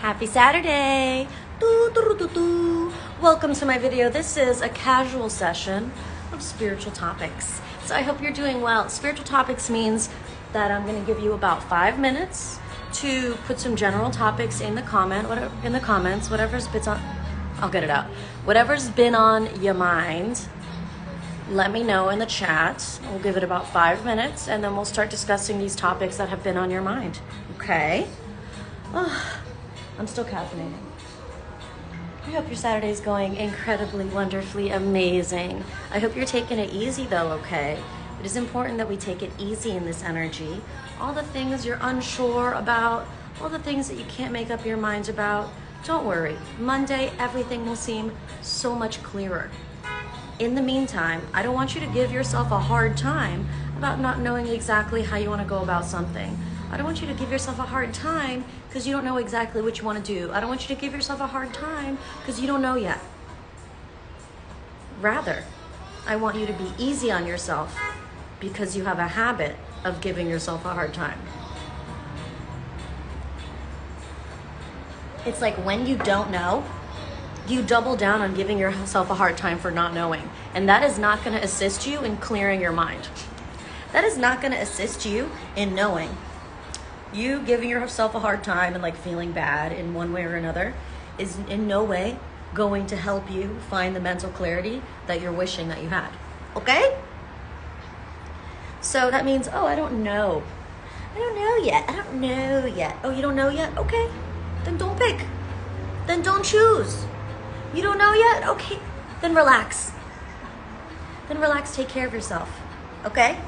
Happy Saturday! Doo, doo, doo, doo. Welcome to my video. This is a casual session of spiritual topics. So I hope you're doing well. Spiritual topics means that I'm going to give you about 5 minutes to put some general topics in the comments, whatever's been on. I'll get it out. Whatever's been on your mind, let me know in the chat. We'll give it about 5 minutes, and then we'll start discussing these topics that have been on your mind. Okay? Oh, I'm still caffeinating. I hope your Saturday is going incredibly, wonderfully amazing. I hope you're taking it easy though, okay? It is important that we take it easy in this energy. All the things you're unsure about, all the things that you can't make up your minds about, don't worry. Monday, everything will seem so much clearer. In the meantime, I don't want you to give yourself a hard time about not knowing exactly how you want to go about something. I don't want you to give yourself a hard time because you don't know exactly what you want to do. I don't want you to give yourself a hard time because you don't know yet. Rather, I want you to be easy on yourself because you have a habit of giving yourself a hard time. It's like when you don't know, you double down on giving yourself a hard time for not knowing. And that is not going to assist you in clearing your mind. That is not going to assist you in knowing. You giving yourself a hard time and like feeling bad in one way or another is in no way going to help you find the mental clarity that you're wishing that you had. Okay? So that means, oh, I don't know. I don't know yet. I don't know yet. Oh, you don't know yet? Okay. Then don't pick. Then don't choose. You don't know yet? Okay. Then relax. Then relax, take care of yourself. Okay?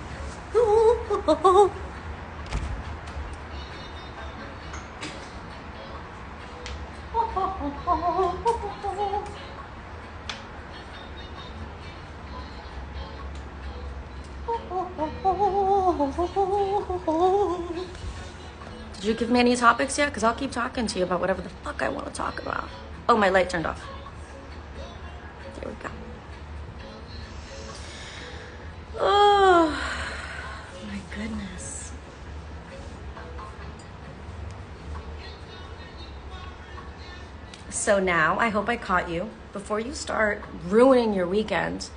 Did you give me any topics yet? Because I'll keep talking to you about whatever the fuck I want to talk about. Oh, my light turned off. There we go. Oh, my goodness. So now, I hope I caught you before you start ruining your weekend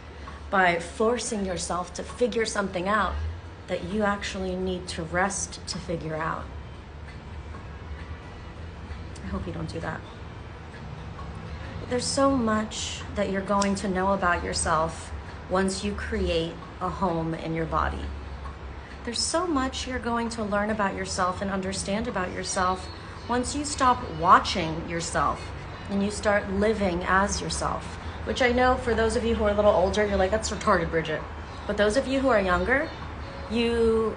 by forcing yourself to figure something out that you actually need to rest to figure out. I hope you don't do that. There's so much that you're going to know about yourself once you create a home in your body. There's so much you're going to learn about yourself and understand about yourself once you stop watching yourself and you start living as yourself. Which I know for those of you who are a little older, you're like, that's retarded, Bridget. But those of you who are younger, those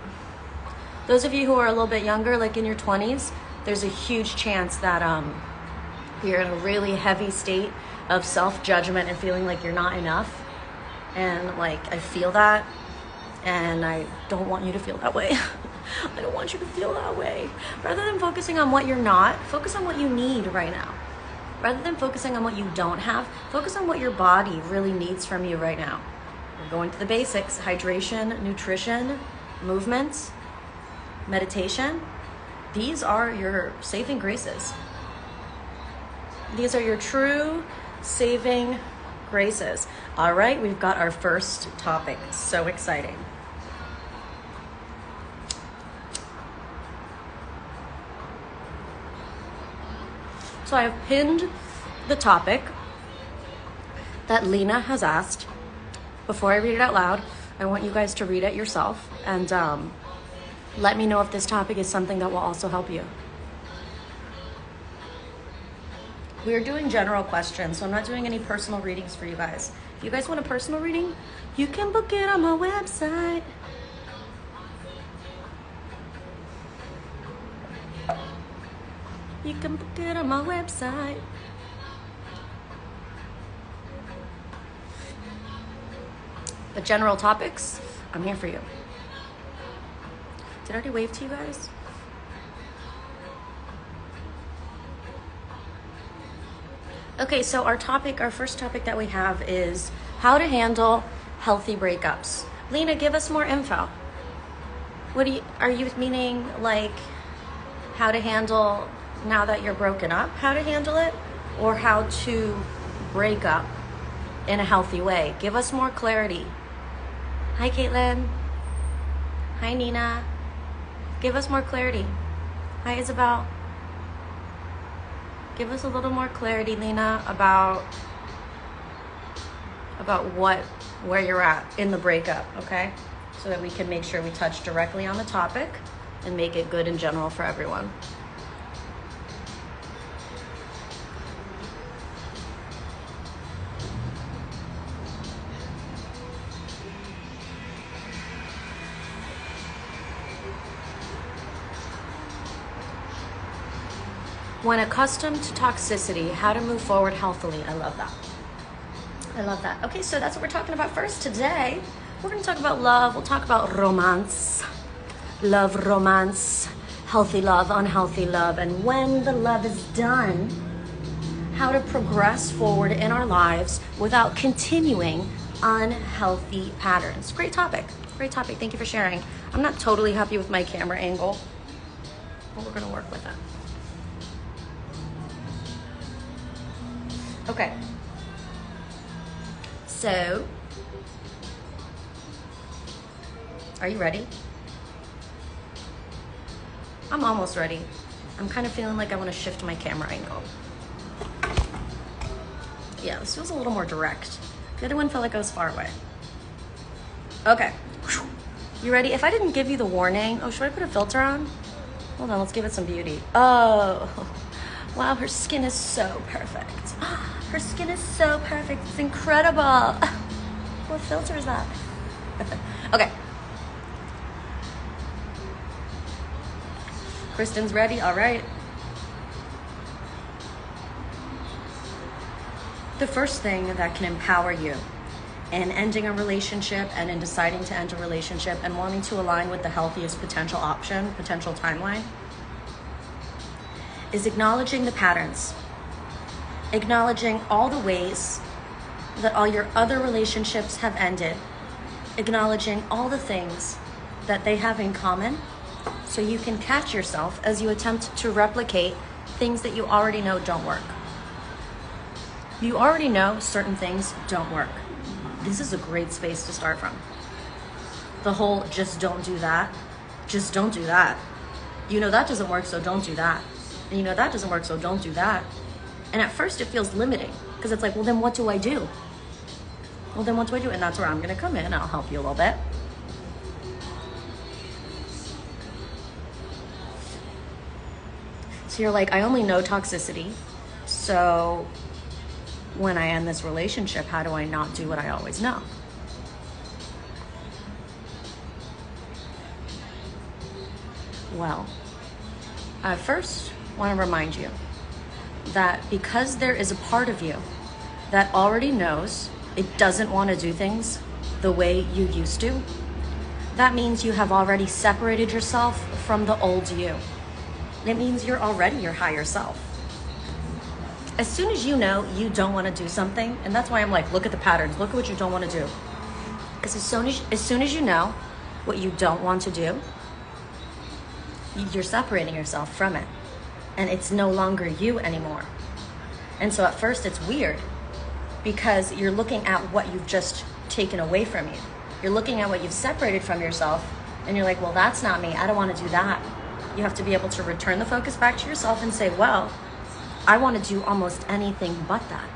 of you who are a little bit younger, like in your 20s, there's a huge chance that you're in a really heavy state of self-judgment and feeling like you're not enough. And like, I feel that, and I don't want you to feel that way. I don't want you to feel that way. Rather than focusing on what you're not, focus on what you need right now. Rather than focusing on what you don't have, focus on what your body really needs from you right now. We're going to the basics: hydration, nutrition, movement, meditation. These are your saving graces. These are your true saving graces. All right, we've got our first topic. So exciting. So I have pinned the topic that Lena has asked. Before I read it out loud, I want you guys to read it yourself and let me know if this topic is something that will also help you. We are doing general questions, so I'm not doing any personal readings for you guys. If you guys want a personal reading, you can book it on my website. You can book it on my website. But general topics, I'm here for you. Did I already wave to you guys? Okay, so our first topic that we have is how to handle healthy breakups. Lena, give us more info. Are you meaning like how to handle now that you're broken up, how to handle it, or how to break up in a healthy way. Give us more clarity. Hi, Caitlin. Hi, Nina. Give us more clarity. Hi, Isabel. Give us a little more clarity, Lena, about where you're at in the breakup, okay? So that we can make sure we touch directly on the topic and make it good in general for everyone. When accustomed to toxicity, how to move forward healthfully. I love that. I love that. Okay, so that's what we're talking about first today. We're going to talk about love. We'll talk about romance. Love, romance, healthy love, unhealthy love. And when the love is done, how to progress forward in our lives without continuing unhealthy patterns. Great topic. Great topic. Thank you for sharing. I'm not totally happy with my camera angle, but we're going to work with it. Okay, so are you ready? I'm almost ready. I'm kind of feeling like I want to shift my camera angle. Yeah, this feels a little more direct. The other one felt like I was far away. Okay, you ready? If I didn't give you the warning, oh, should I put a filter on? Hold on, let's give it some beauty. Oh, wow, her skin is so perfect. Her skin is so perfect. It's incredible. What filter is that? Okay. Kristen's ready. All right. The first thing that can empower you in ending a relationship and in deciding to end a relationship and wanting to align with the healthiest potential option, potential timeline, is acknowledging the patterns. Acknowledging all the ways that all your other relationships have ended. Acknowledging all the things that they have in common so you can catch yourself as you attempt to replicate things that you already know don't work. You already know certain things don't work. This is a great space to start from. The whole just don't do that. Just don't do that. You know that doesn't work, so don't do that. And you know that doesn't work, so don't do that. And at first it feels limiting because it's like, well, then what do I do? Well, then what do I do? And that's where I'm going to come in. I'll help you a little bit. So you're like, I only know toxicity. So when I end this relationship, how do I not do what I always know? Well, I first want to remind you that because there is a part of you that already knows it doesn't want to do things the way you used to, that means you have already separated yourself from the old you. It means you're already your higher self. As soon as you know you don't want to do something, and that's why I'm like, look at the patterns, look at what you don't want to do. Because as soon as you know what you don't want to do, you're separating yourself from it. And it's no longer you anymore. And so at first it's weird because you're looking at what you've just taken away from you. You're looking at what you've separated from yourself and you're like, well, that's not me. I don't want to do that. You have to be able to return the focus back to yourself and say, well, I want to do almost anything but that.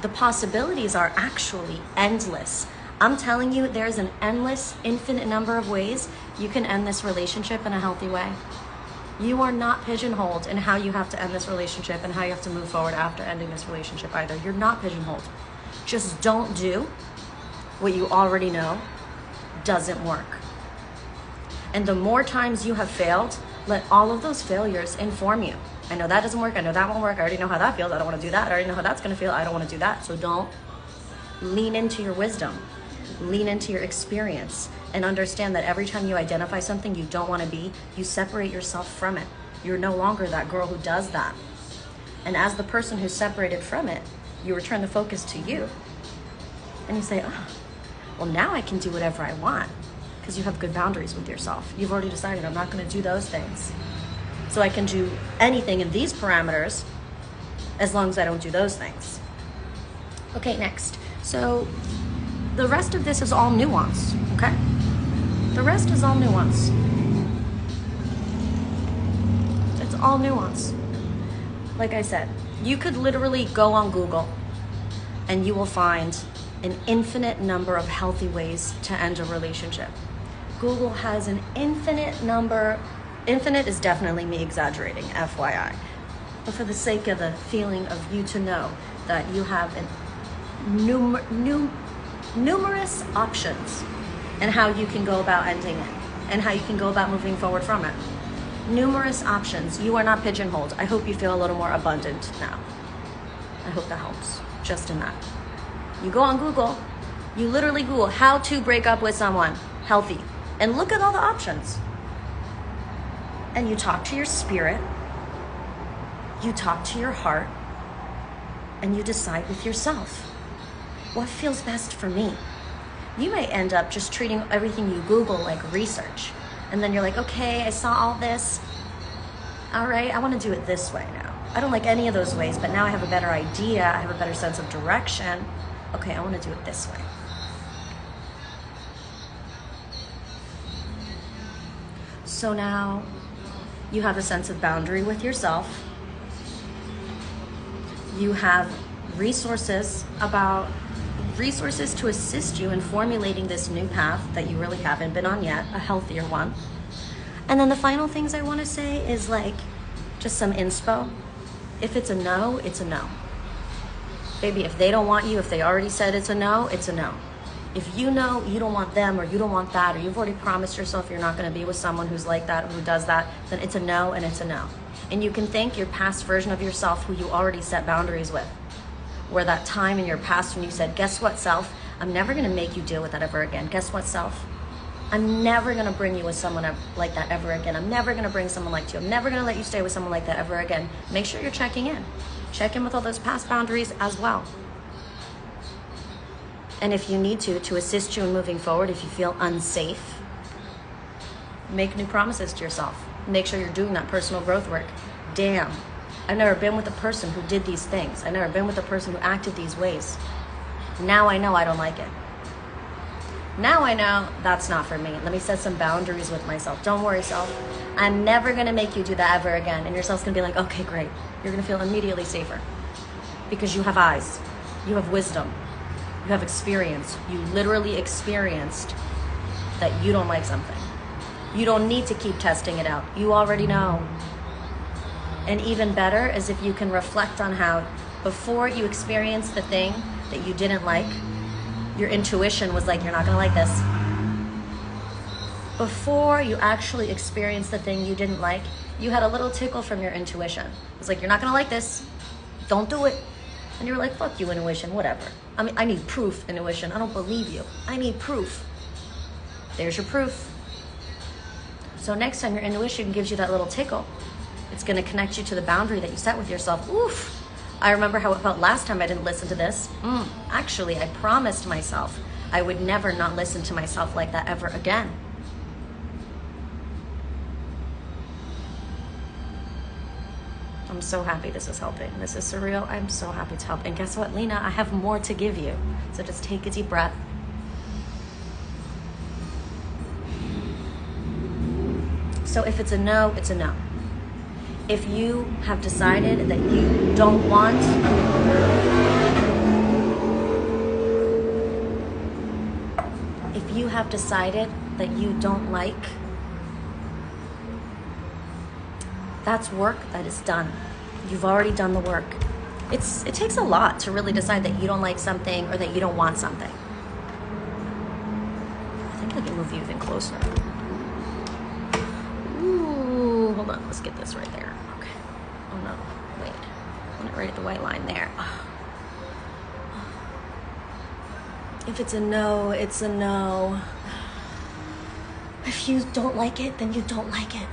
The possibilities are actually endless. I'm telling you, there's an endless, infinite number of ways you can end this relationship in a healthy way. You are not pigeonholed in how you have to end this relationship and how you have to move forward after ending this relationship either. You're not pigeonholed. Just don't do what you already know doesn't work. And the more times you have failed, let all of those failures inform you. I know that doesn't work. I know that won't work. I already know how that feels. I don't want to do that. I already know how that's going to feel. I don't want to do that. So don't. Lean into your wisdom. Lean into your experience. And understand that every time you identify something you don't want to be, you separate yourself from it. You're no longer that girl who does that. And as the person who's separated from it, you return the focus to you. And you say, oh, well, now I can do whatever I want. Because you have good boundaries with yourself. You've already decided I'm not going to do those things. So I can do anything in these parameters as long as I don't do those things. Okay, next. So the rest of this is all nuance, okay? The rest is all nuance. It's all nuance. Like I said, you could literally go on Google and you will find an infinite number of healthy ways to end a relationship. Google has an infinite number. Infinite is definitely me exaggerating, FYI. But for the sake of the feeling of you to know that you have numerous options and how you can go about ending it and how you can go about moving forward from it. Numerous options. You are not pigeonholed. I hope you feel a little more abundant now. I hope that helps, just in that. You go on Google, you literally Google how to break up with someone healthy, and look at all the options. And you talk to your spirit, you talk to your heart, and you decide with yourself, what feels best for me? You may end up just treating everything you Google like research. And then you're like, okay, I saw all this. All right, I want to do it this way now. I don't like any of those ways, but now I have a better idea. I have a better sense of direction. Okay, I want to do it this way. So now you have a sense of boundary with yourself. You have resources to assist you in formulating this new path that you really haven't been on yet, a healthier one. And then the final things I want to say is like just some inspo. If it's a no, it's a no. Baby, if they don't want you, if they already said it's a no, it's a no. If you know you don't want them or you don't want that, or you've already promised yourself you're not going to be with someone who's like that or who does that, then it's a no and it's a no. And you can thank your past version of yourself who you already set boundaries with. Where that time in your past when you said, guess what, self? I'm never going to make you deal with that ever again. Guess what, self? I'm never going to bring you with someone like that ever again. I'm never going to bring someone like you. I'm never going to let you stay with someone like that ever again. Make sure you're checking in. Check in with all those past boundaries as well. And if you need to assist you in moving forward, if you feel unsafe, make new promises to yourself. Make sure you're doing that personal growth work. Damn. I've never been with a person who did these things. I've never been with a person who acted these ways. Now I know I don't like it. Now I know that's not for me. Let me set some boundaries with myself. Don't worry, self. I'm never going to make you do that ever again. And your self's going to be like, okay, great. You're going to feel immediately safer. Because you have eyes. You have wisdom. You have experience. You literally experienced that you don't like something. You don't need to keep testing it out. You already know. And even better is if you can reflect on how before you experienced the thing that you didn't like, your intuition was like, you're not gonna like this. Before you actually experienced the thing you didn't like, you had a little tickle from your intuition. It was like, you're not gonna like this. Don't do it. And you were like, fuck you, intuition, whatever. I mean, I need proof, intuition. I don't believe you. I need proof. There's your proof. So next time your intuition gives you that little tickle, it's going to connect you to the boundary that you set with yourself. Oof. I remember how it felt last time I didn't listen to this. Actually, I promised myself I would never not listen to myself like that ever again. I'm so happy this is helping. This is surreal. I'm so happy to help. And guess what, Lena? I have more to give you. So just take a deep breath. So if it's a no, it's a no. If you have decided that you don't want, if you have decided that you don't like, that's work that is done. You've already done the work. It takes a lot to really decide that you don't like something or that you don't want something. I think I can move you even closer. Ooh, hold on, let's get this right there. Okay. Oh no, wait. I want it right at the white line there. If it's a no, it's a no. If you don't like it, then you don't like it.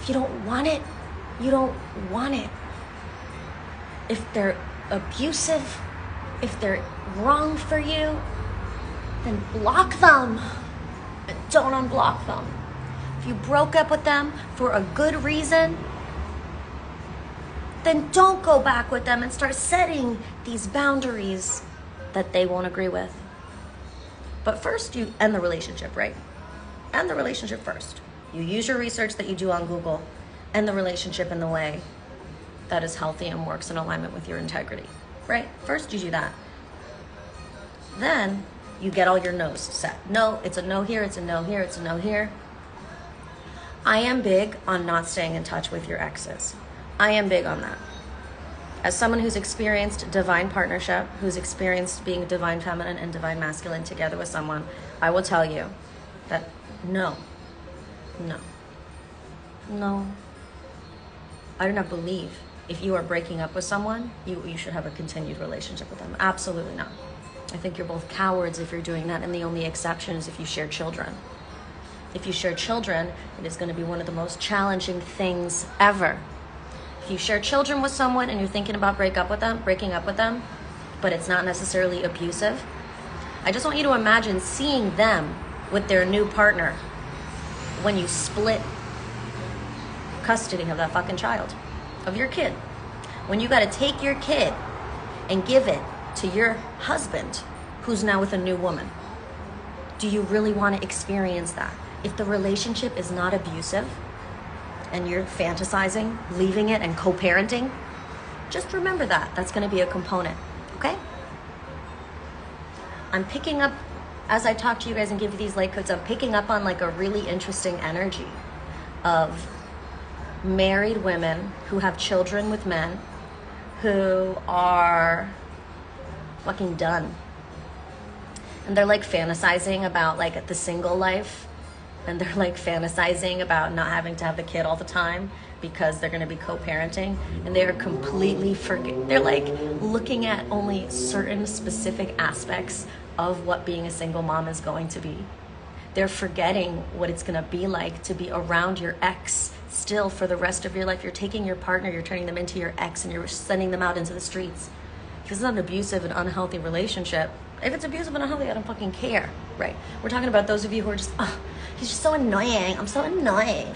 If you don't want it, you don't want it. If they're abusive, if they're wrong for you, then block them. Don't unblock them. If you broke up with them for a good reason, then don't go back with them and start setting these boundaries that they won't agree with. But first, you end the relationship, right? End the relationship first. You use your research that you do on Google, end the relationship in the way that is healthy and works in alignment with your integrity, right? First, you do that. Then you get all your no's set. No, it's a no here, it's a no here, it's a no here. I am big on not staying in touch with your exes. I am big on that. As someone who's experienced divine partnership, who's experienced being divine feminine and divine masculine together with someone, I will tell you that no. I do not believe if you are breaking up with someone, you should have a continued relationship with them. Absolutely not. I think you're both cowards if you're doing that, and the only exception is if you share children. If you share children, it is going to be one of the most challenging things ever. If you share children with someone and you're thinking about breaking up with them, but it's not necessarily abusive, I just want you to imagine seeing them with their new partner when you split custody of that fucking child, of your kid. When you got to take your kid and give it to your husband who's now with a new woman. Do you really want to experience that? If the relationship is not abusive and you're fantasizing, leaving it and co-parenting, just remember that. That's going to be a component, okay? I'm picking up, as I talk to you guys and give you these light codes, I'm picking up on like a really interesting energy of married women who have children with men who are fucking done. And they're like fantasizing about like the single life. And they're like fantasizing about not having to have the kid all the time because they're going to be co-parenting. And they are completely they're like looking at only certain specific aspects of what being a single mom is going to be. They're forgetting what it's going to be like to be around your ex still for the rest of your life. You're taking your partner, you're turning them into your ex, and you're sending them out into the streets. Because it's not an abusive and unhealthy relationship. If it's abusive and unhealthy, I don't fucking care, right? We're talking about those of you who are just, oh, he's just so annoying. I'm so annoyed.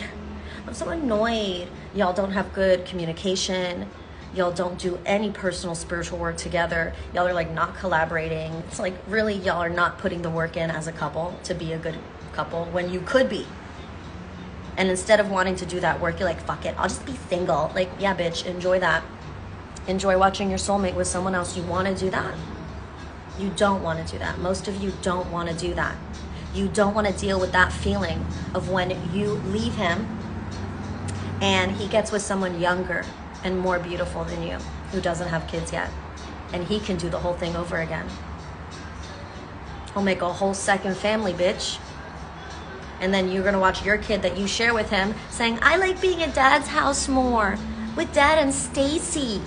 Y'all don't have good communication. Y'all don't do any personal spiritual work together. Y'all are like not collaborating. It's like really y'all are not putting the work in as a couple to be a good couple when you could be. And instead of wanting to do that work, you're like, fuck it, I'll just be single. Like, yeah, bitch, enjoy that. Enjoy watching your soulmate with someone else. You want to do that? You don't want to do that. Most of you don't want to do that. You don't want to deal with that feeling of when you leave him and he gets with someone younger and more beautiful than you who doesn't have kids yet. And he can do the whole thing over again. He'll make a whole second family, bitch. And then you're going to watch your kid that you share with him saying, I like being at Dad's house more with Dad and Stacy.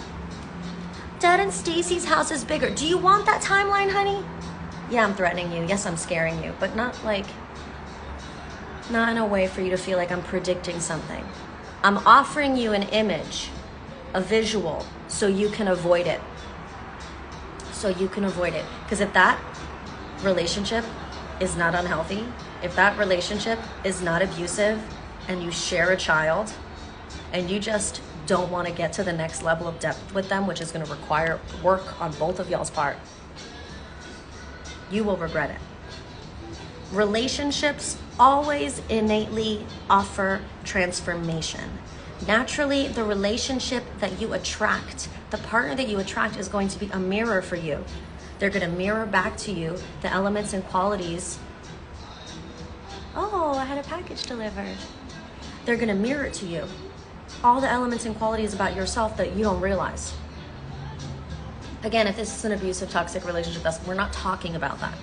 Dad and Stacy's house is bigger. Do you want that timeline, honey? Yeah, I'm threatening you. Yes, I'm scaring you. But not in a way for you to feel like I'm predicting something. I'm offering you an image, a visual, so you can avoid it. Because if that relationship is not unhealthy, if that relationship is not abusive, and you share a child, and you just don't want to get to the next level of depth with them, which is going to require work on both of y'all's part, you will regret it. Relationships always innately offer transformation. Naturally, the relationship that you attract, the partner that you attract is going to be a mirror for you. They're going to mirror back to you the elements and qualities. Oh, I had a package delivered. They're going to mirror to you all the elements and qualities about yourself that you don't realize. Again, if this is an abusive, toxic relationship, we're not talking about that.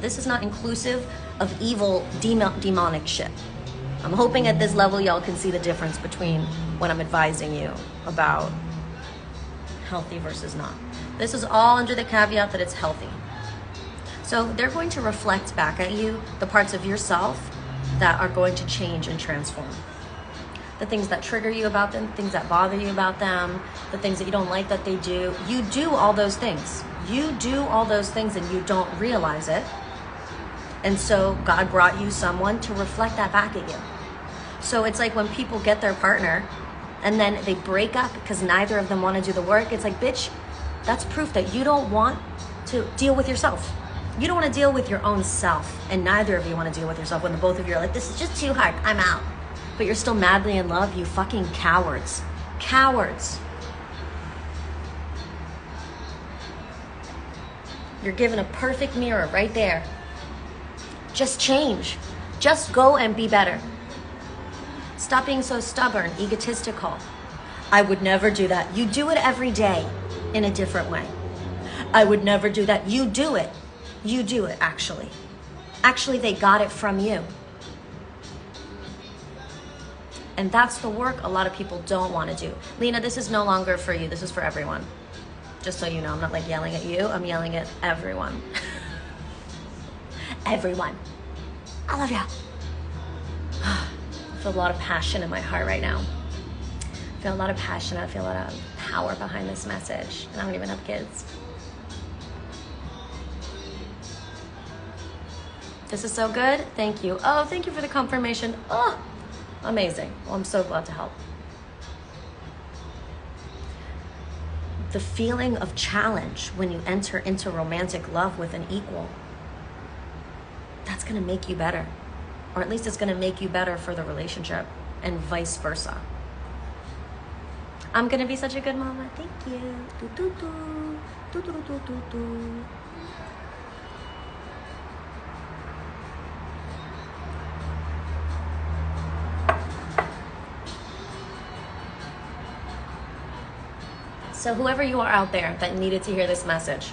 This is not inclusive of evil, demonic shit. I'm hoping at this level y'all can see the difference between when I'm advising you about healthy versus not. This is all under the caveat that it's healthy. So they're going to reflect back at you the parts of yourself that are going to change and transform. The things that trigger you about them, things that bother you about them, the things that you don't like that they do. You do all those things. And you don't realize it. And so God brought you someone to reflect that back at you. So it's like when people get their partner and then they break up because neither of them want to do the work, it's like, bitch, that's proof that you don't want to deal with yourself. You don't want to deal with your own self, and neither of you want to deal with yourself when the both of you are like, this is just too hard, I'm out. But you're still madly in love, you fucking cowards. Cowards. You're given a perfect mirror right there. Just change. Just go and be better. Stop being so stubborn, egotistical. I would never do that. You do it every day in a different way. I would never do that. You do it. You do it, actually. Actually, they got it from you. And that's the work a lot of people don't want to do. Lena, this is no longer for you. This is for everyone. Just so you know, I'm not like yelling at you. I'm yelling at everyone. Everyone. I love you. I feel a lot of passion in my heart right now. I feel a lot of passion. I feel a lot of power behind this message. And I don't even have kids. This is so good. Thank you. Oh, thank you for the confirmation. Oh, amazing. Well, I'm so glad to help. The feeling of challenge when you enter into romantic love with an equal, that's going to make you better. Or at least it's going to make you better for the relationship, and vice versa. I'm going to be such a good mama. Thank you. Do, do, do. Do, do, do, do, do. So whoever you are out there that needed to hear this message,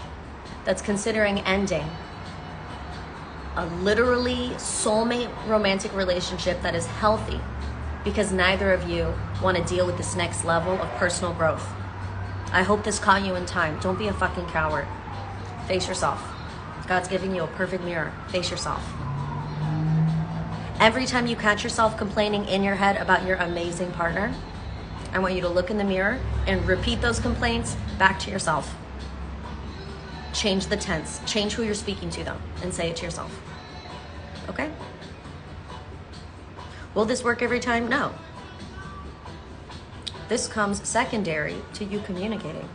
that's considering ending a literally soulmate romantic relationship that is healthy because neither of you want to deal with this next level of personal growth, I hope this caught you in time. Don't be a fucking coward. Face yourself. God's giving you a perfect mirror. Face yourself. Every time you catch yourself complaining in your head about your amazing partner, I want you to look in the mirror and repeat those complaints back to yourself. Change the tense. Change who you're speaking to, though, and say it to yourself. Okay? Will this work every time? No. This comes secondary to you communicating,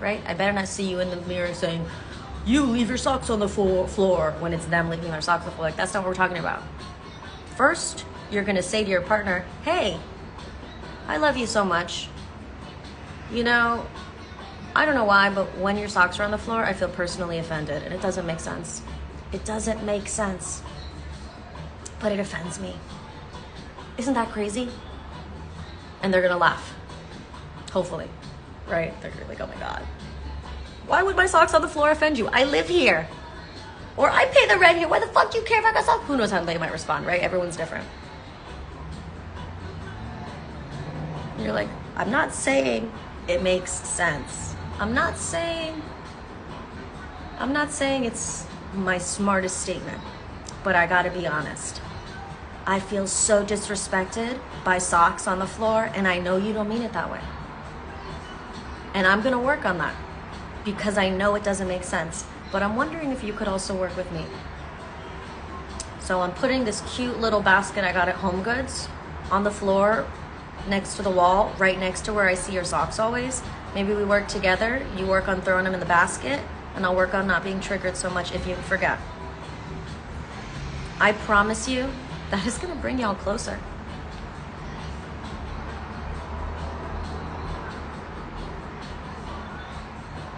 right? I better not see you in the mirror saying, you leave your socks on the floor when it's them leaving their socks on the floor. Like, that's not what we're talking about. First, you're going to say to your partner, hey, I love you so much. You know, I don't know why, but when your socks are on the floor, I feel personally offended, and it doesn't make sense. It doesn't make sense, but it offends me. Isn't that crazy? And they're gonna laugh, hopefully, right? They're gonna be like, oh my God, why would my socks on the floor offend you? I live here, or I pay the rent here. Why the fuck do you care if I got socks? Who knows how they might respond, right? Everyone's different. You're like, I'm not saying it makes sense. I'm not saying it's my smartest statement, but I gotta be honest. I feel so disrespected by socks on the floor, and I know you don't mean it that way. And I'm gonna work on that because I know it doesn't make sense, but I'm wondering if you could also work with me. So I'm putting this cute little basket I got at Home Goods on the floor next to the wall, right next to where I see your socks always. Maybe we work together. You work on throwing them in the basket, and I'll work on not being triggered so much if you forget. I promise you that is gonna bring y'all closer.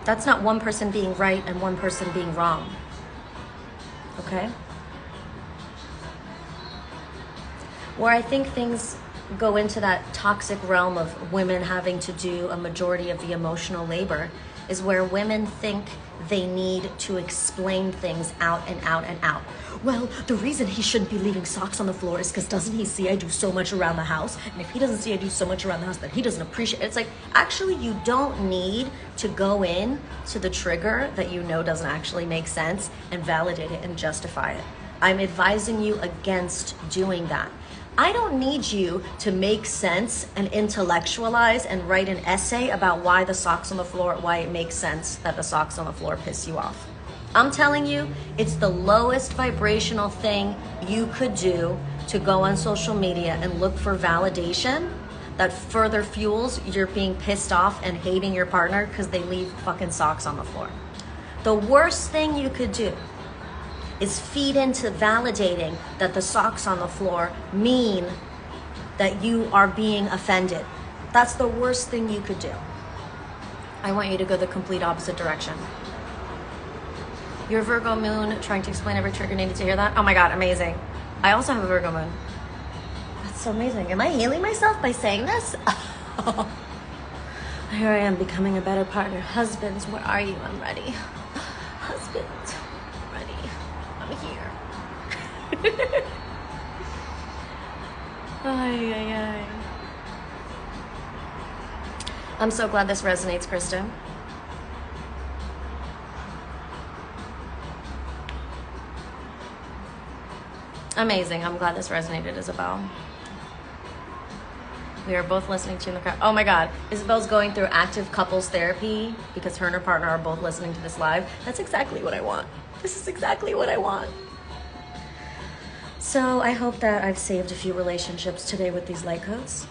That's not one person being right and one person being wrong. Okay? Where I think things go into that toxic realm of women having to do a majority of the emotional labor is where women think they need to explain things out and out and out. Well, the reason he shouldn't be leaving socks on the floor is because doesn't he see I do so much around the house? And if he doesn't see I do so much around the house, then he doesn't appreciate it. It's like, actually, you don't need to go in to the trigger that you know doesn't actually make sense and validate it and justify it. I'm advising you against doing that. I don't need you to make sense and intellectualize and write an essay about why the socks on the floor, why it makes sense that the socks on the floor piss you off. I'm telling you, it's the lowest vibrational thing you could do to go on social media and look for validation that further fuels your being pissed off and hating your partner because they leave fucking socks on the floor. The worst thing you could do is feed into validating that the socks on the floor mean that you are being offended. That's the worst thing you could do. I want you to go the complete opposite direction. Your Virgo moon, trying to explain every trigger, needed to hear that? Oh my God, amazing. I also have a Virgo moon. That's so amazing. Am I healing myself by saying this? Here I am becoming a better partner. Husbands, where are you? I'm ready. Husbands, I'm ready. I'm here. Ay, ay, ay. I'm so glad this resonates, Kristen. Amazing. I'm glad this resonated, Isabel. We are both listening to in the car. Oh my God. Isabel's going through active couples therapy because her and her partner are both listening to this live. That's exactly what I want. This is exactly what I want. So I hope that I've saved a few relationships today with these light codes.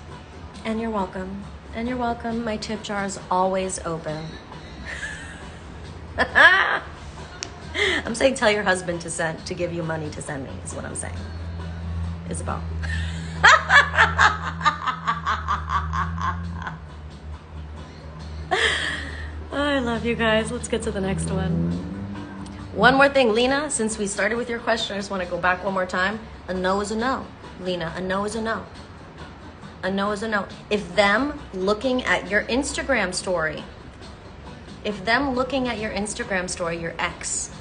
And you're welcome. And you're welcome. My tip jar is always open. I'm saying tell your husband to give you money to send me, is what I'm saying. Isabel. I love you guys. Let's get to the next one. One more thing, Lena, since we started with your question, I just want to go back one more time. A no is a no. Lena, a no is a no. A no is a no. If them looking at your Instagram story, your ex,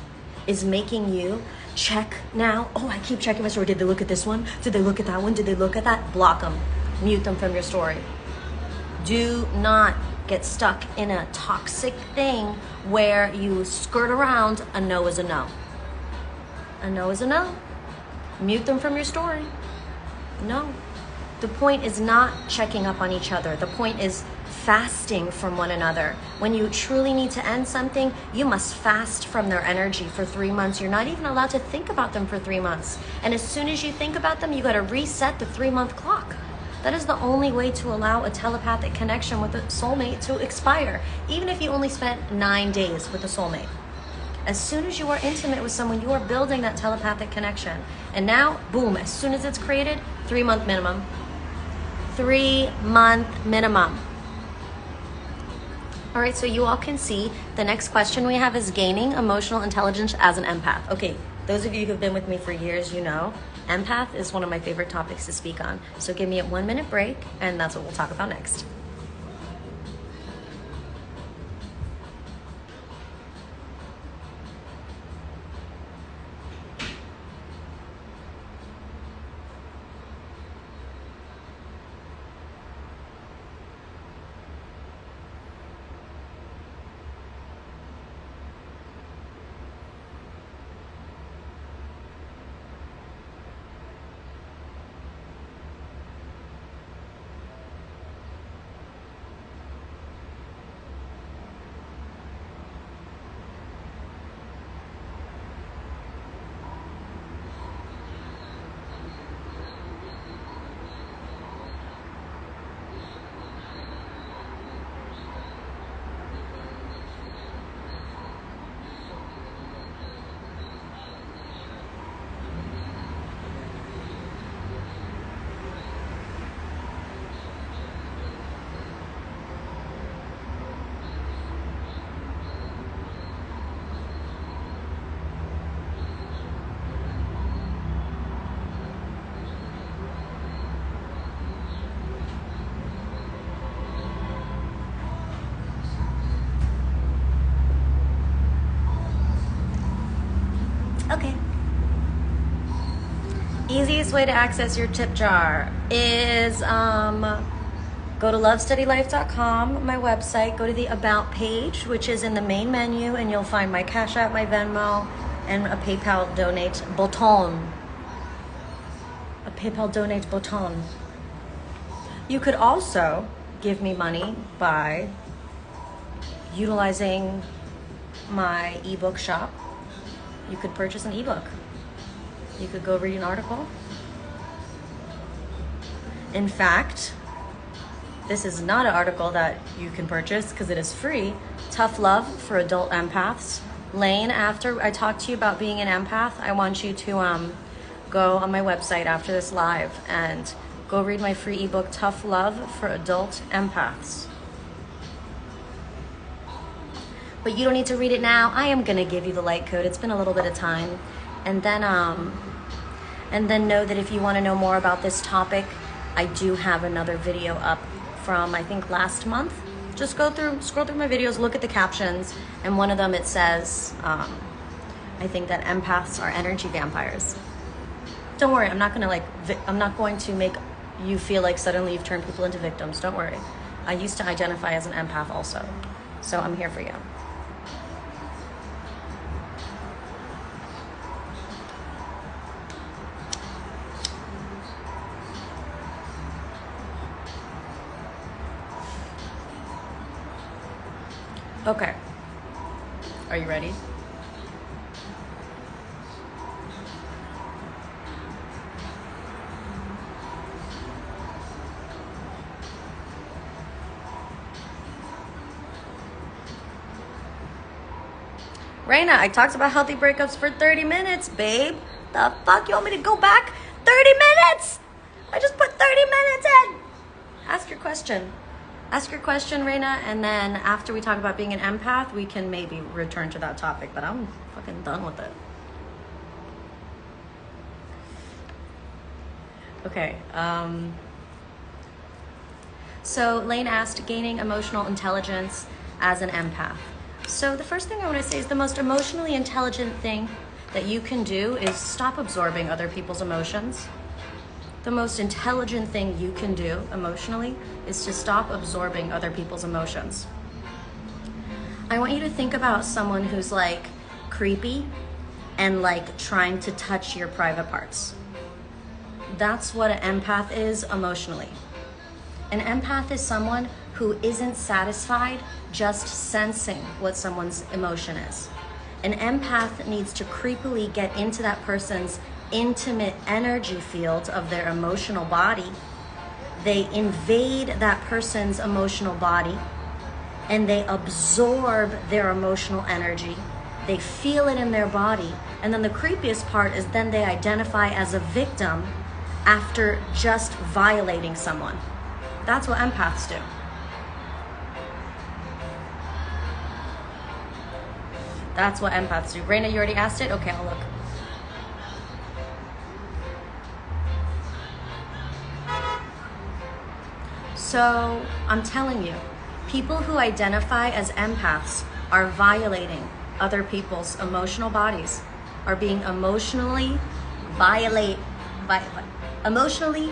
is making you check now, oh, I keep checking my story. Did they look at this one? Did they look at that one? Did they look at that? Block them. Mute them from your story. Do not get stuck in a toxic thing where you skirt around a no is a no. A no is a no. Mute them from your story. No. The point is not checking up on each other. The point is fasting from one another. When you truly need to end something, you must fast from their energy for 3 months. You're not even allowed to think about them for 3 months. And as soon as you think about them, you got to reset the 3-month clock. That is the only way to allow a telepathic connection with a soulmate to expire, even if you only spent 9 days with a soulmate. As soon as you are intimate with someone, you are building that telepathic connection. And now, boom, as soon as it's created, 3-month minimum. 3-month minimum. All right, so you all can see the next question we have is gaining emotional intelligence as an empath. Okay, those of you who've been with me for years, you know, empath is one of my favorite topics to speak on. So give me a 1-minute break, and that's what we'll talk about next. Okay. Easiest way to access your tip jar is go to lovestudylife.com, my website, go to the About page, which is in the main menu, and you'll find my Cash App, my Venmo, and a PayPal donate button. A PayPal donate button. You could also give me money by utilizing my ebook shop. You could purchase an ebook. You could go read an article. In fact, This is not an article that you can purchase because it is free. Tough Love for Adult Empaths. Lane, after I talk to you about being an empath, I want you to go on my website after this live and go read my free ebook, Tough Love for Adult Empaths. But you don't need to read it now. I am gonna give you the light code. It's been a little bit of time. And then know that if you wanna know more about this topic, I do have another video up from, I think, last month. Just scroll through my videos, look at the captions, and one of them it says, I think that empaths are energy vampires. Don't worry, I'm not going to make you feel like suddenly you've turned people into victims. Don't worry. I used to identify as an empath also, so I'm here for you. Okay, are you ready? Raina, I talked about healthy breakups for 30 minutes, babe. The fuck, you want me to go back 30 minutes? I just put 30 minutes in. Ask your question. Ask your question, Raina, and then after we talk about being an empath, we can maybe return to that topic, but I'm fucking done with it. Okay, so Lane asked, gaining emotional intelligence as an empath. So the first thing I want to say is the most emotionally intelligent thing that you can do is stop absorbing other people's emotions. The most intelligent thing you can do emotionally is to stop absorbing other people's emotions. I want you to think about someone who's like creepy and like trying to touch your private parts. That's what an empath is emotionally. An empath is someone who isn't satisfied just sensing what someone's emotion is. An empath needs to creepily get into that person's intimate energy field of their emotional body. They invade that person's emotional body and they absorb their emotional energy. They feel it in their body. And then the creepiest part is then they identify as a victim after just violating someone. That's what empaths do. That's what empaths do. Raina, you already asked it? Okay, I'll look. So I'm telling you, people who identify as empaths are violating other people's emotional bodies, are being emotionally emotionally,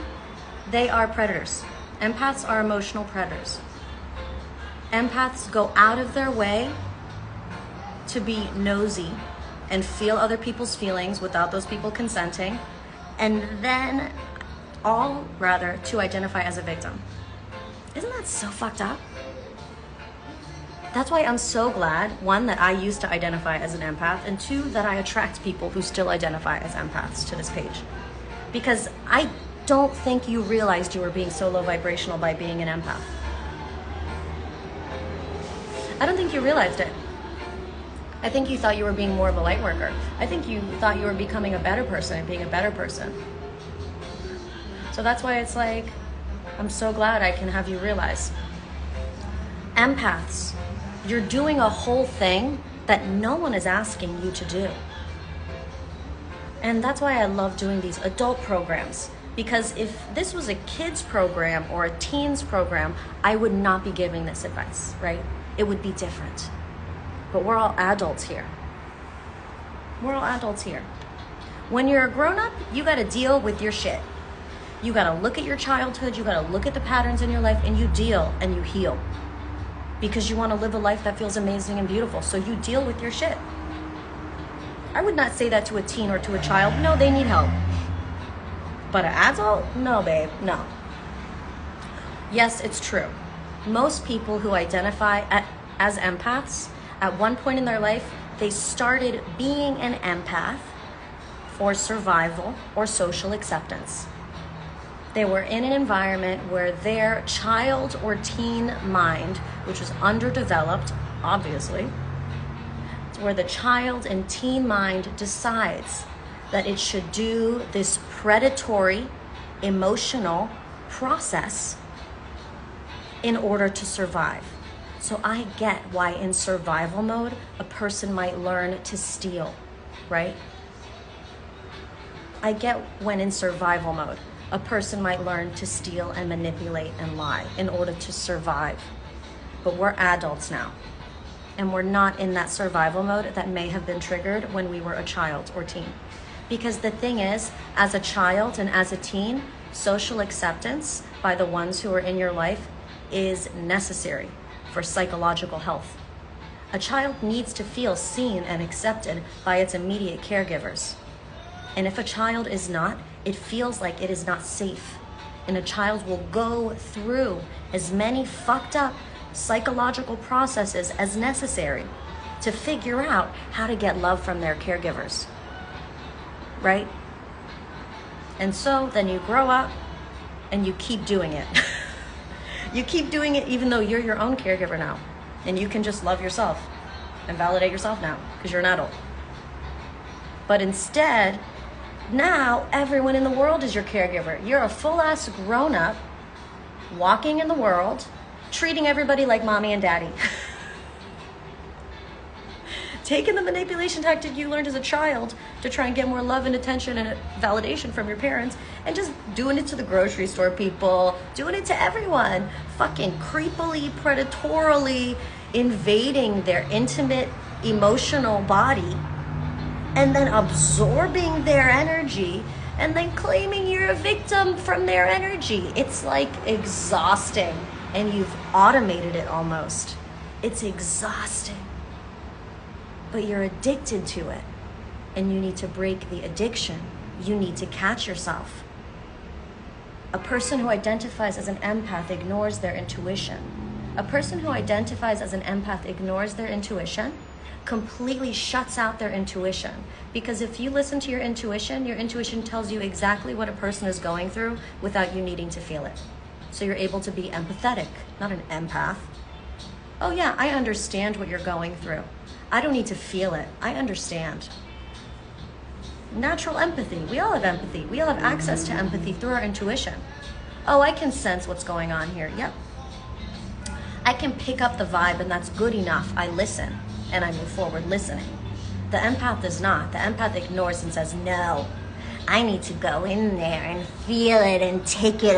they are predators. Empaths are emotional predators. Empaths go out of their way to be nosy and feel other people's feelings without those people consenting, and then to identify as a victim. Isn't that so fucked up? That's why I'm so glad, one, that I used to identify as an empath, and two, that I attract people who still identify as empaths to this page. Because I don't think you realized you were being so low vibrational by being an empath. I don't think you realized it. I think you thought you were being more of a light worker. I think you thought you were becoming a better person and being a better person. So that's why it's like, I'm so glad I can have you realize. Empaths, you're doing a whole thing that no one is asking you to do. And that's why I love doing these adult programs. Because if this was a kids program or a teens program, I would not be giving this advice, right? It would be different. But we're all adults here. We're all adults here. When you're a grown-up, you gotta deal with your shit. You gotta look at your childhood, you gotta look at the patterns in your life, and you deal and you heal. Because you wanna live a life that feels amazing and beautiful, so you deal with your shit. I would not say that to a teen or to a child. No, they need help. But an adult? No, babe, no. Yes, it's true. Most people who identify as empaths, at one point in their life, they started being an empath for survival or social acceptance. They were in an environment where their child or teen mind, which was underdeveloped, obviously, where the child and teen mind decides that it should do this predatory emotional process in order to survive. So I get why in survival mode, a person might learn to steal, right? I get when in survival mode, a person might learn to steal and manipulate and lie in order to survive. But we're adults now, and we're not in that survival mode that may have been triggered when we were a child or teen. Because the thing is, as a child and as a teen, social acceptance by the ones who are in your life is necessary for psychological health. A child needs to feel seen and accepted by its immediate caregivers. And if a child is not, it feels like it is not safe. And a child will go through as many fucked up psychological processes as necessary to figure out how to get love from their caregivers. Right? And so then you grow up and you keep doing it. You keep doing it even though you're your own caregiver now. And you can just love yourself and validate yourself now because you're an adult. But instead, now everyone in the world is your caregiver. You're a full-ass grown-up walking in the world, treating everybody like mommy and daddy. Taking the manipulation tactic you learned as a child to try and get more love and attention and validation from your parents, and just doing it to the grocery store people, doing it to everyone, fucking creepily, predatorily invading their intimate, emotional body, and then absorbing their energy, and then claiming you're a victim from their energy. It's like exhausting, and you've automated it almost. It's exhausting. But you're addicted to it, and you need to break the addiction. You need to catch yourself. A person who identifies as an empath ignores their intuition. A person who identifies as an empath ignores their intuition, completely shuts out their intuition. Because if you listen to your intuition tells you exactly what a person is going through without you needing to feel it. So you're able to be empathetic, not an empath. Oh yeah, I understand what you're going through. I don't need to feel it. I understand. Natural empathy. We all have empathy. We all have access to empathy through our intuition. Oh, I can sense what's going on here. Yep. I can pick up the vibe, and that's good enough. I listen, and I move forward listening. The empath does not. The empath ignores and says, no, I need to go in there and feel it and take it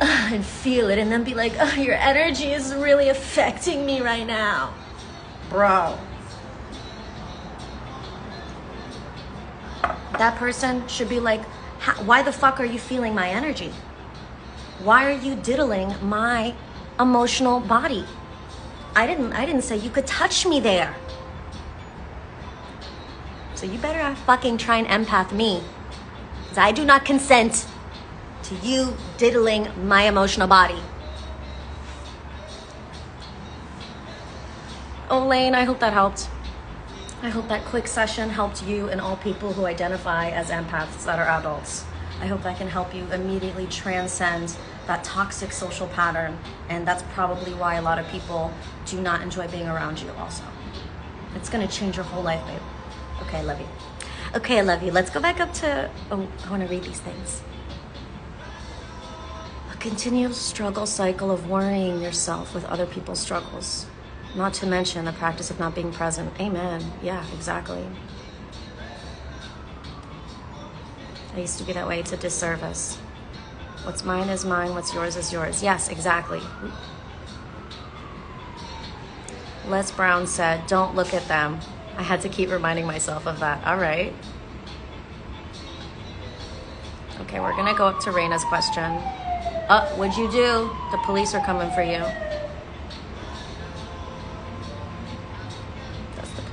and feel it, and then be like, oh, your energy is really affecting me right now. Bro. That person should be like, why the fuck are you feeling my energy? Why are you diddling my emotional body? I didn't say you could touch me there. So you better not fucking try and empath me, because I do not consent to you diddling my emotional body. Oh, Lane, I hope that helped. I hope that quick session helped you and all people who identify as empaths that are adults. I hope that can help you immediately transcend that toxic social pattern, and that's probably why a lot of people do not enjoy being around you also. It's gonna change your whole life, babe. Okay, I love you. Okay, I love you. Let's go back up to, oh, I wanna read these things. A continual struggle cycle of worrying yourself with other people's struggles. Not to mention the practice of not being present. Amen. Yeah, exactly. I used to be that way. It's a disservice. What's mine is mine. What's yours is yours. Yes, exactly. Les Brown said, don't look at them. I had to keep reminding myself of that. All right. Okay, we're going to go up to Raina's question. What'd you do? The police are coming for you.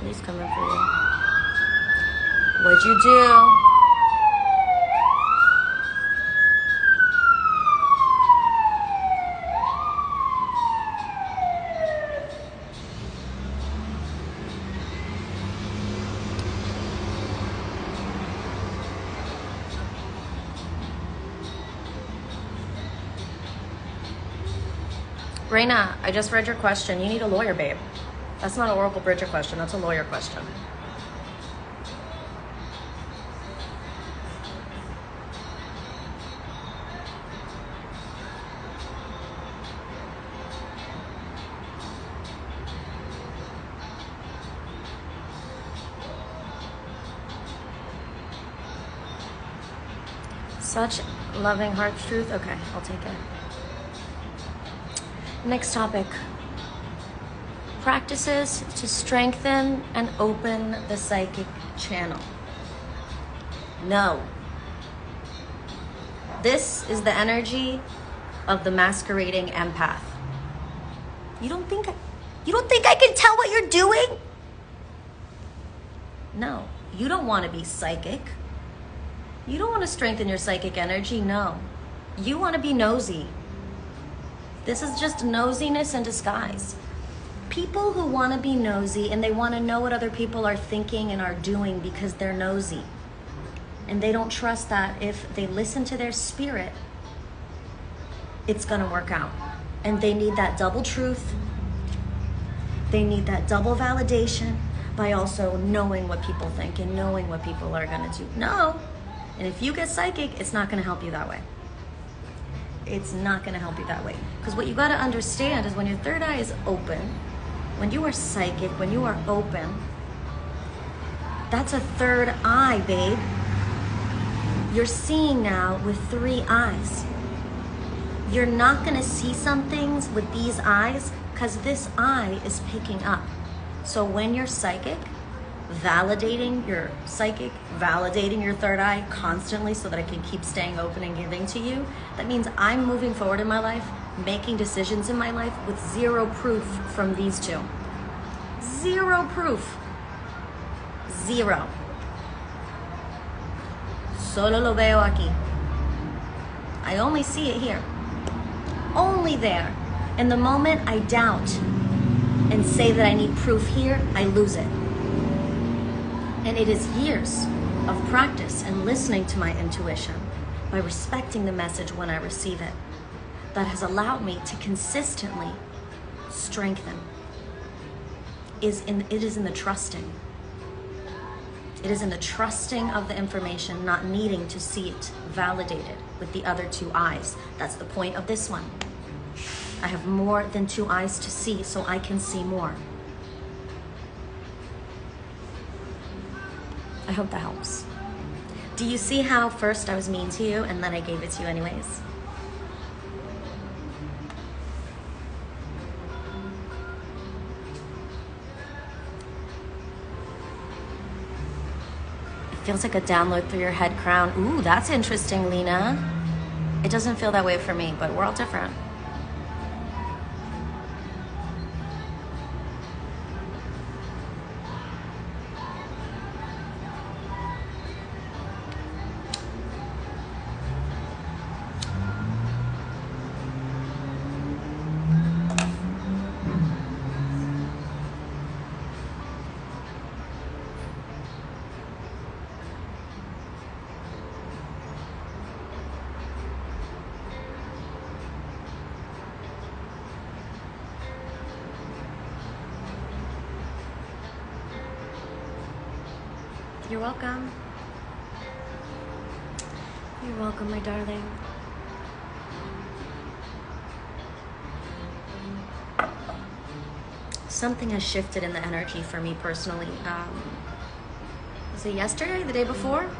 He's coming for you. What'd you do? Reina, I just read your question. You need a lawyer, babe. That's not an Oracle Bridget question. That's a lawyer question. Such loving heart truth. Okay, I'll take it. Next topic. Practices to strengthen and open the psychic channel. No. This is the energy of the masquerading empath. You don't think I can tell what you're doing? No. You don't want to be psychic. You don't want to strengthen your psychic energy, no. You want to be nosy. This is just nosiness in disguise. People who want to be nosy and they want to know what other people are thinking and are doing because they're nosy. And they don't trust that if they listen to their spirit, it's going to work out. And they need that double truth. They need that double validation by also knowing what people think and knowing what people are going to do. No. And if you get psychic, it's not going to help you that way. It's not going to help you that way. Because what you got to understand is when your third eye is open, when you are psychic, when you are open, that's a third eye, babe. You're seeing now with 3 eyes. You're not going to see some things with these eyes because this eye is picking up. So when you're psychic, validating your psychic, validating your third eye constantly so that I can keep staying open and giving to you, that means I'm moving forward in my life, making decisions in my life with 0 proof from these 2. 0 proof. 0. Solo lo veo aquí. I only see it here. Only there. And the moment I doubt and say that I need proof here, I lose it. And it is years of practice and listening to my intuition by respecting the message when I receive it that has allowed me to consistently strengthen. It is in the trusting. It is in the trusting of the information, not needing to see it validated with the other 2 eyes. That's the point of this one. I have more than 2 eyes to see, so I can see more. I hope that helps. Do you see how first I was mean to you and then I gave it to you anyways? It feels like a download through your head crown. Ooh, that's interesting, Lena. It doesn't feel that way for me, but we're all different. You're welcome. You're welcome, my darling. Something has shifted in the energy for me personally. Was it yesterday, the day before?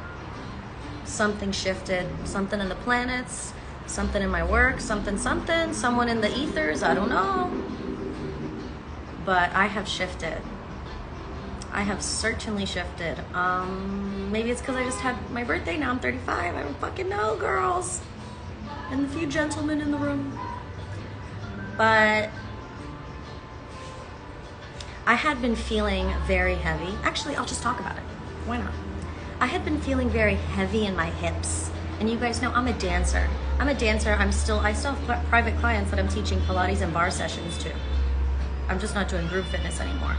Something shifted. Something in the planets, something in my work, something, someone in the ethers, I don't know. But I have shifted. I have certainly shifted. Maybe it's because I just had my birthday. Now I'm 35. I don't fucking know, girls. And a few gentlemen in the room. But I had been feeling very heavy. Actually, I'll just talk about it. Why not? I had been feeling very heavy in my hips. And you guys know I'm a dancer. I still have private clients that I'm teaching Pilates and bar sessions to. I'm just not doing group fitness anymore.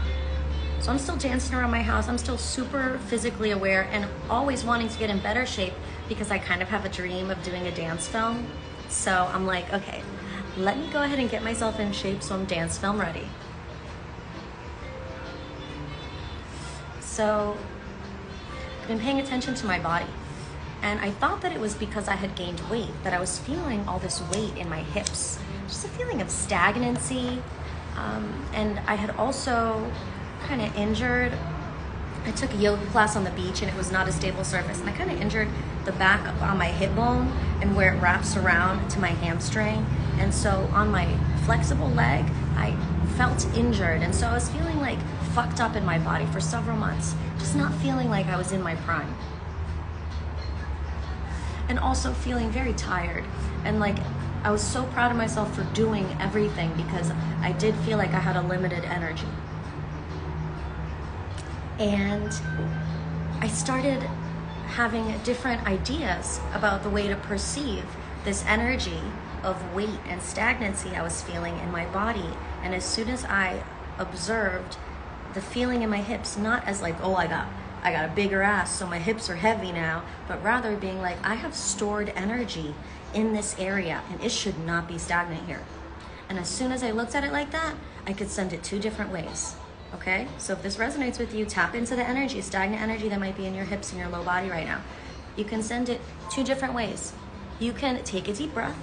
So I'm still dancing around my house. I'm still super physically aware and always wanting to get in better shape because I kind of have a dream of doing a dance film. So I'm like, okay, let me go ahead and get myself in shape so I'm dance film ready. So I've been paying attention to my body, and I thought that it was because I had gained weight, that I was feeling all this weight in my hips, just a feeling of stagnancy. And I had also kind of injured, I took a yoga class on the beach and it was not a stable surface, and I kind of injured the back on my hip bone and where it wraps around to my hamstring. And so on my flexible leg, I felt injured, and so I was feeling like fucked up in my body for several months, just not feeling like I was in my prime. And also feeling very tired, and like I was so proud of myself for doing everything because I did feel like I had a limited energy. And I started having different ideas about the way to perceive this energy of weight and stagnancy I was feeling in my body. And as soon as I observed the feeling in my hips, not as like, oh, I got a bigger ass, so my hips are heavy now, but rather being like, I have stored energy in this area and it should not be stagnant here. And as soon as I looked at it like that, I could send it 2 different ways. Okay, so if this resonates with you, tap into the energy, stagnant energy that might be in your hips and your low body right now. You can send it 2 different ways. You can take a deep breath,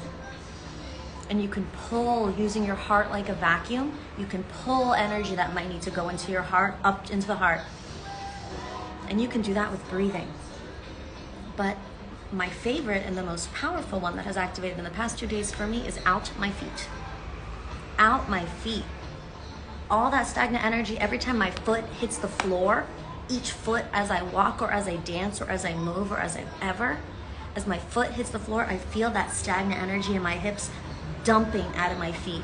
and you can pull, using your heart like a vacuum, you can pull energy that might need to go into your heart, up into the heart. And you can do that with breathing. But my favorite and the most powerful one that has activated in the past 2 days for me is out my feet. Out my feet. All that stagnant energy, every time my foot hits the floor, each foot as I walk or as I dance or as I move or as my foot hits the floor, I feel that stagnant energy in my hips dumping out of my feet.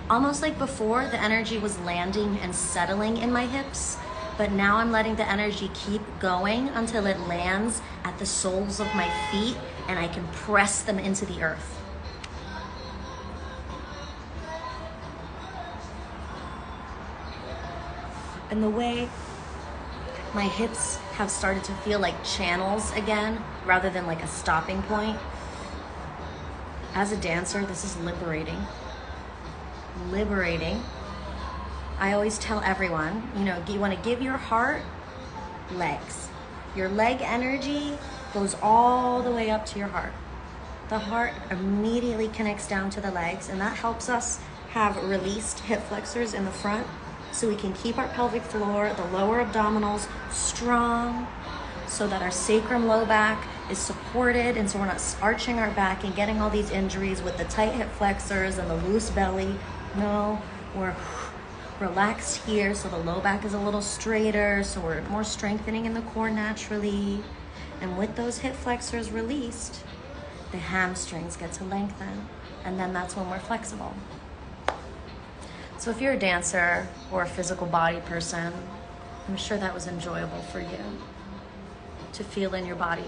Almost like before, the energy was landing and settling in my hips, but now I'm letting the energy keep going until it lands at the soles of my feet and I can press them into the earth. And the way my hips have started to feel like channels again, rather than like a stopping point. As a dancer, this is liberating. Liberating. I always tell everyone, you want to give your heart legs. Your leg energy goes all the way up to your heart. The heart immediately connects down to the legs, and that helps us have released hip flexors in the front, so we can keep our pelvic floor, the lower abdominals strong, so that our sacrum low back is supported, and so we're not arching our back and getting all these injuries with the tight hip flexors and the loose belly. No, we're relaxed here, so the low back is a little straighter, so we're more strengthening in the core naturally. And with those hip flexors released, the hamstrings get to lengthen, and then that's when we're flexible. So if you're a dancer or a physical body person, I'm sure that was enjoyable for you to feel in your body.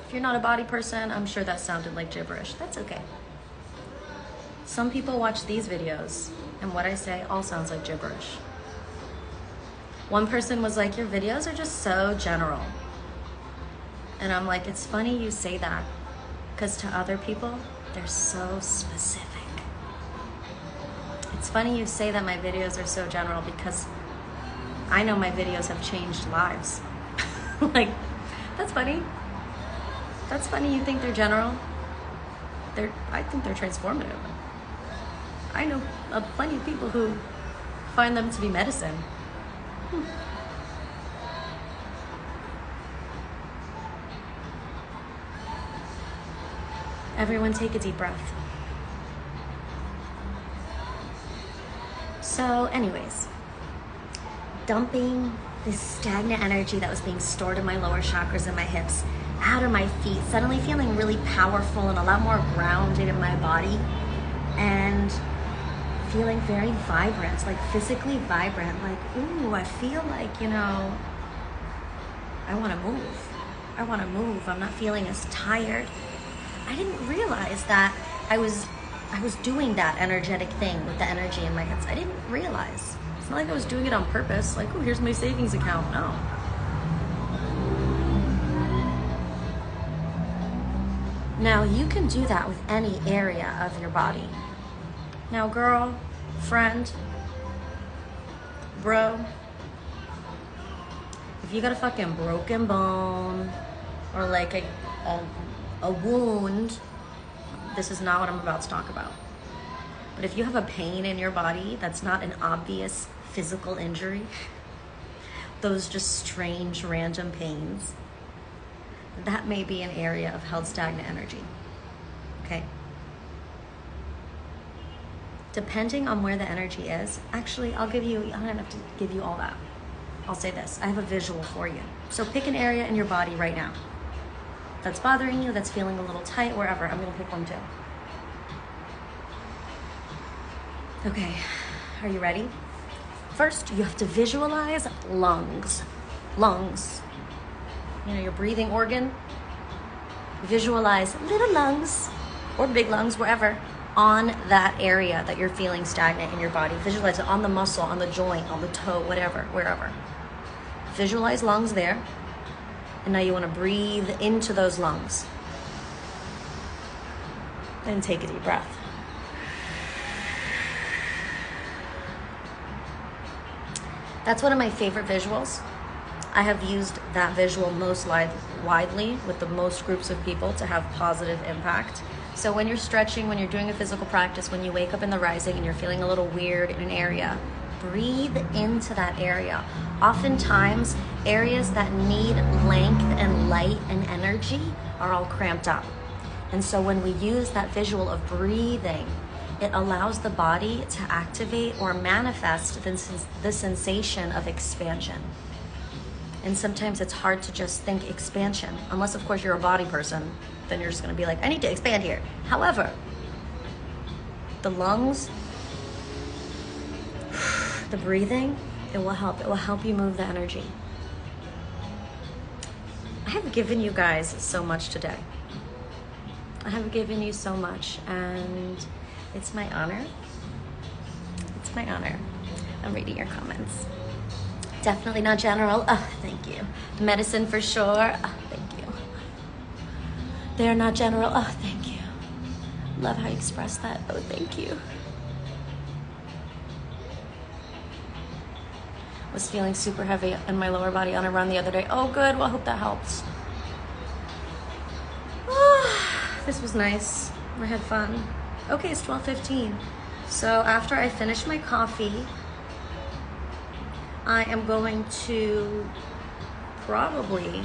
If you're not a body person, I'm sure that sounded like gibberish. That's okay. Some people watch these videos, and what I say all sounds like gibberish. One person was like, your videos are just so general. And I'm like, it's funny you say that, because to other people, they're so specific. It's funny you say that my videos are so general, because I know my videos have changed lives. Like, that's funny. That's funny you think they're general. I think they're transformative. I know plenty of people who find them to be medicine. Everyone take a deep breath. So anyways, dumping this stagnant energy that was being stored in my lower chakras and my hips out of my feet, suddenly feeling really powerful and a lot more grounded in my body, and feeling very vibrant, like physically vibrant, like, ooh, I feel like, I want to move. I want to move. I'm not feeling as tired. I didn't realize that I was doing that energetic thing with the energy in my hips. I didn't realize. It's not like I was doing it on purpose, like, oh, here's my savings account. No. Now, you can do that with any area of your body. Now, girl, friend, bro, if you got a fucking broken bone or like a wound, this is not what I'm about to talk about. But if you have a pain in your body that's not an obvious physical injury, those just strange random pains, that may be an area of held stagnant energy. Okay? Depending on where the energy is, actually, I don't have to give you all that. I'll say this, I have a visual for you. So pick an area in your body right now that's bothering you, that's feeling a little tight, wherever. I'm gonna pick one too. Okay, are you ready? First, you have to visualize lungs. Lungs. You know, your breathing organ. Visualize little lungs or big lungs, wherever, on that area that you're feeling stagnant in your body. Visualize it on the muscle, on the joint, on the toe, whatever, wherever. Visualize lungs there. And now you want to breathe into those lungs. And take a deep breath. That's one of my favorite visuals. I have used that visual most widely with the most groups of people to have positive impact. So when you're stretching, when you're doing a physical practice, when you wake up in the rising and you're feeling a little weird in an area, breathe into that area. Oftentimes, areas that need length and light and energy are all cramped up. And so when we use that visual of breathing, it allows the body to activate or manifest the sensation of expansion. And sometimes it's hard to just think expansion, unless of course you're a body person, then you're just gonna be like, I need to expand here. However, the lungs, the breathing, it will help you move the energy. I have given you guys so much today. I have given you so much, and it's my honor. It's my honor. I'm reading your comments. Definitely not general. Oh, thank you. Medicine for sure. Oh, thank you. They're not general. Oh, thank you. Love how you express that. Oh, thank you. Was feeling super heavy in my lower body on a run the other day. Oh, good. Well, I hope that helps. This was nice. I had fun. Okay, it's 12:15. So after I finish my coffee, I am going to probably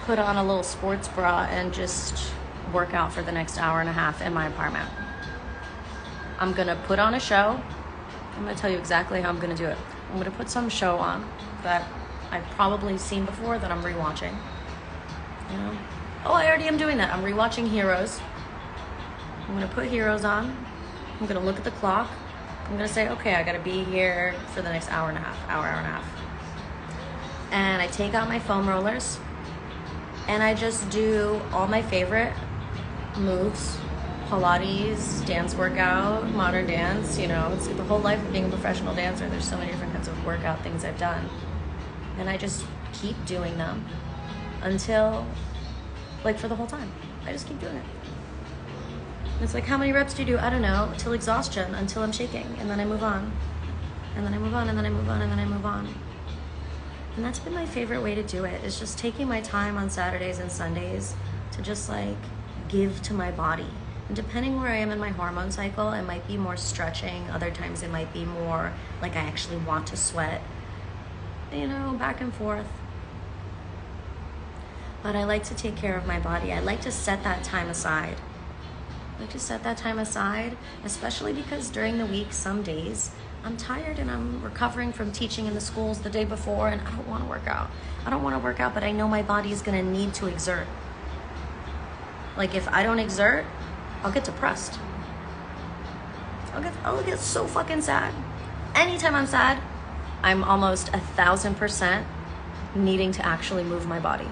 put on a little sports bra and just work out for the next hour and a half in my apartment. I'm gonna put on a show. I'm gonna tell you exactly how I'm gonna do it. I'm gonna put some show on that I've probably seen before that I'm rewatching. You know? Oh, I already am doing that. I'm rewatching Heroes. I'm gonna put Heroes on. I'm gonna look at the clock. I'm gonna say, okay, I gotta be here for the next hour and a half. And I take out my foam rollers and I just do all my favorite moves. Pilates, dance workout, modern dance, you know, it's the whole life of being a professional dancer. There's so many different kinds of workout things I've done. And I just keep doing them until, like, for the whole time. I just keep doing it. It's like, how many reps do you do? I don't know, till exhaustion, until I'm shaking. And then I move on. And then I move on, and then I move on, and then I move on. And that's been my favorite way to do it, is just taking my time on Saturdays and Sundays to just like give to my body. And depending where I am in my hormone cycle, it might be more stretching. Other times it might be more like I actually want to sweat, you know, back and forth. But I like to take care of my body. I like to set that time aside. Especially because during the week, some days, I'm tired and I'm recovering from teaching in the schools the day before, and I don't want to work out. But I know my body is going to need to exert. Like, if I don't exert, I'll get depressed. I'll get so fucking sad. Anytime I'm sad, I'm almost 1,000% needing to actually move my body.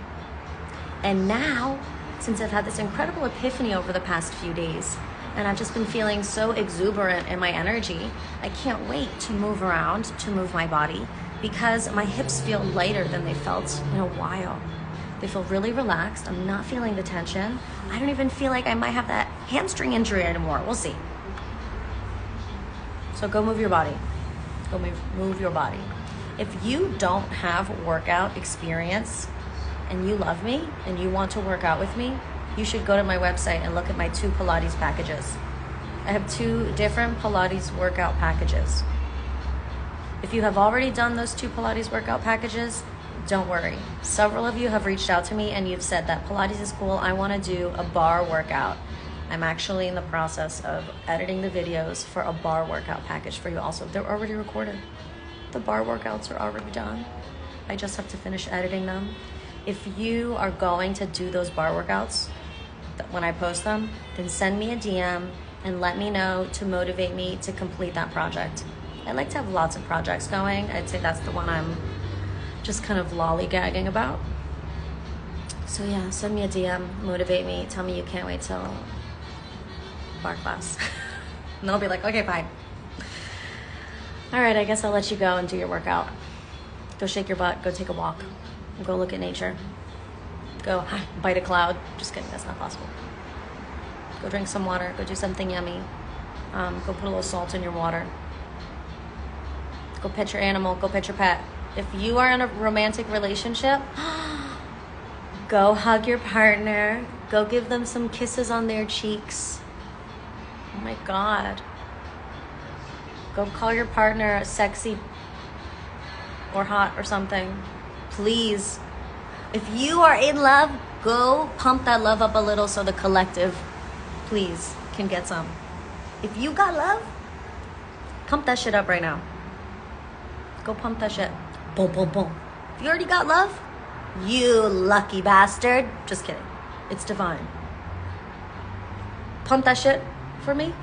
And now, since I've had this incredible epiphany over the past few days, and I've just been feeling so exuberant in my energy, I can't wait to move around, to move my body, because my hips feel lighter than they felt in a while. They feel really relaxed. I'm not feeling the tension. I don't even feel like I might have that hamstring injury anymore. We'll see. So go move your body. Go move your body. If you don't have workout experience and you love me and you want to work out with me, you should go to my website and look at my 2 Pilates packages. I have 2 different Pilates workout packages. If you have already done those 2 Pilates workout packages, don't worry. Several of you have reached out to me and you've said that Pilates is cool. I want to do a bar workout. I'm actually in the process of editing the videos for a bar workout package for you also. They're already recorded. The bar workouts are already done. I just have to finish editing them. If you are going to do those bar workouts when I post them, then send me a DM and let me know to motivate me to complete that project. I like to have lots of projects going. I'd say that's the one I'm just kind of lollygagging about. So yeah, send me a DM, motivate me, tell me you can't wait till bar class. And I'll be like, okay, fine. All right, I guess I'll let you go and do your workout. Go shake your butt, go take a walk, go look at nature. Go bite a cloud. Just kidding, that's not possible. Go drink some water, go do something yummy. Go put a little salt in your water. Go pet your animal, go pet your pet. If you are in a romantic relationship, go hug your partner. Go give them some kisses on their cheeks. Oh my God. Go call your partner sexy or hot or something. Please. If you are in love, go pump that love up a little so the collective, please, can get some. If you got love, pump that shit up right now. Go pump that shit. Boom, boom, boom. If you already got love, you lucky bastard. Just kidding. It's divine. Pump that shit for me.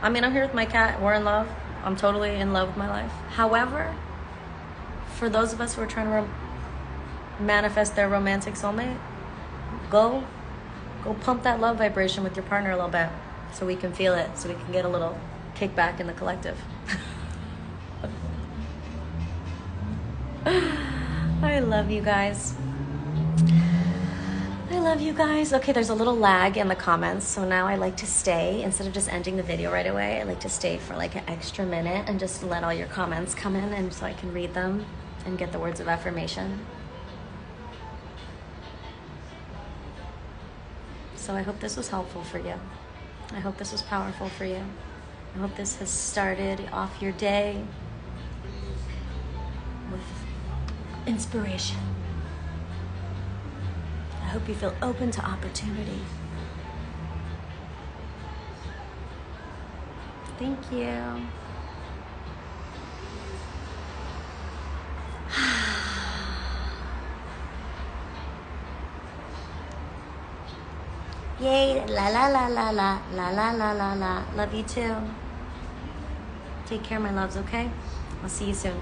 I mean, I'm here with my cat. We're in love. I'm totally in love with my life. However, for those of us who are trying to manifest their romantic soulmate, go pump that love vibration with your partner a little bit so we can feel it, so we can get a little kickback in the collective. I love you guys. I love you guys. Okay, there's a little lag in the comments, so now I like to stay. Instead of just ending the video right away, I like to stay for like an extra minute and just let all your comments come in, and so I can read them and get the words of affirmation. So I hope this was helpful for you. I hope this was powerful for you. I hope this has started off your day with inspiration. I hope you feel open to opportunity. Thank you. Yay, la la la la la, la la la la la. Love you too. Take care, my loves, okay? I'll see you soon.